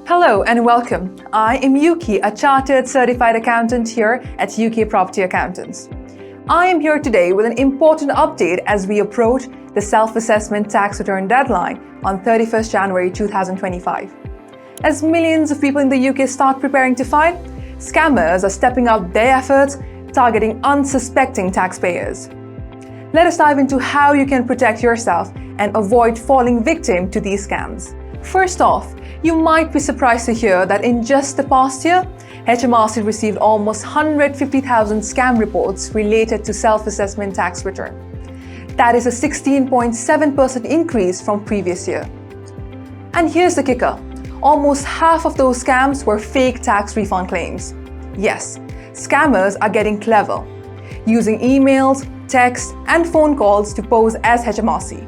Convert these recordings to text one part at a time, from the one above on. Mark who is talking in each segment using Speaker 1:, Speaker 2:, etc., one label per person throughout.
Speaker 1: Hello and welcome. I am Yuki, a chartered certified accountant here at Yuki Property Accountants. I am here today with an important update as we approach the Self-Assessment Tax Return deadline on 31st January 2025. As millions of people in the UK start preparing to file, scammers are stepping up their efforts, targeting unsuspecting taxpayers. Let us dive into how you can protect yourself and avoid falling victim to these scams. First off, you might be surprised to hear that in just the past year, HMRC received almost 150,000 scam reports related to self-assessment tax return. That is a 16.7% increase from previous year. And here's the kicker. Almost half of those scams were fake tax refund claims. Yes, scammers are getting clever, using emails, texts, and phone calls to pose as HMRC,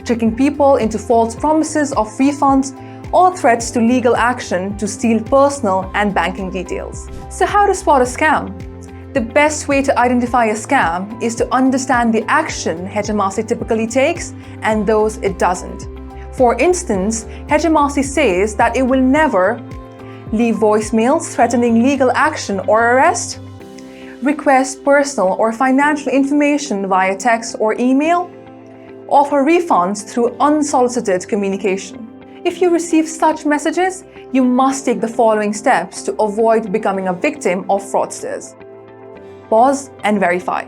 Speaker 1: tricking people into false promises of refunds or threats to legal action to steal personal and banking details. So how to spot a scam? The best way to identify a scam is to understand the action HMRC typically takes and those it doesn't. For instance, HMRC says that it will never leave voicemails threatening legal action or arrest, request personal or financial information via text or email, offer refunds through unsolicited communication. If you receive such messages, you must take the following steps to avoid becoming a victim of fraudsters. Pause and verify.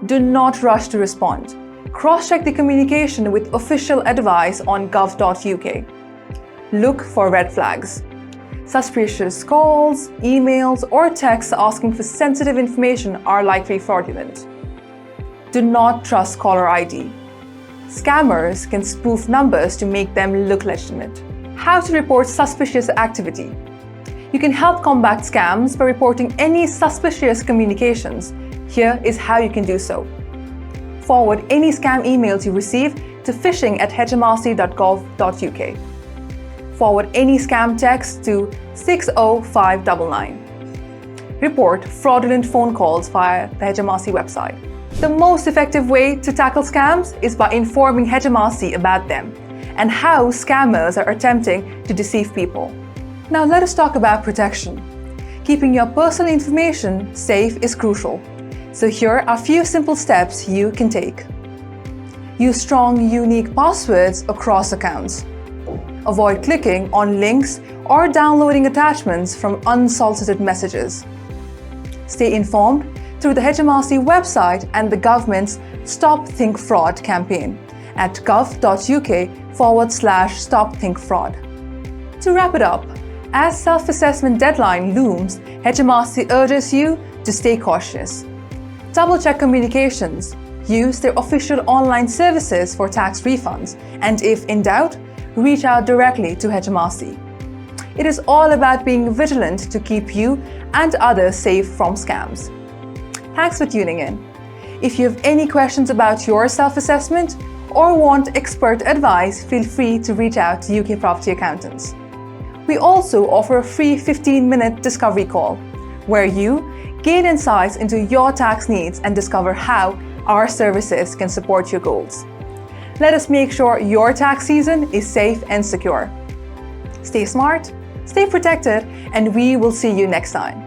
Speaker 1: Do not rush to respond. Cross-check the communication with official advice on gov.uk. Look for red flags. Suspicious calls, emails, or texts asking for sensitive information are likely fraudulent. Do not trust caller ID. Scammers can spoof numbers to make them look legitimate. How to report suspicious activity? You can help combat scams by reporting any suspicious communications. Here is how you can do so. Forward any scam emails you receive to phishing@hmrc.gov.uk. Forward any scam text to 60599. Report fraudulent phone calls via the HMRC website. The most effective way to tackle scams is by informing HMRC about them and how scammers are attempting to deceive people. Now let us talk about protection. Keeping your personal information safe is crucial. So here are a few simple steps you can take. Use strong, unique passwords across accounts. Avoid clicking on links or downloading attachments from unsolicited messages. Stay informed through the HMRC website and the government's Stop Think Fraud campaign at gov.uk/stopthinkfraud. To wrap it up, as self-assessment deadline looms, HMRC urges you to stay cautious. Double-check communications, use their official online services for tax refunds, and if in doubt, reach out directly to HMRC. It is all about being vigilant to keep you and others safe from scams. Thanks for tuning in. If you have any questions about your self-assessment or want expert advice, feel free to reach out to UK Property Accountants. We also offer a free 15-minute discovery call, where you gain insights into your tax needs and discover how our services can support your goals. Let us make sure your tax season is safe and secure. Stay smart, stay protected, and we will see you next time.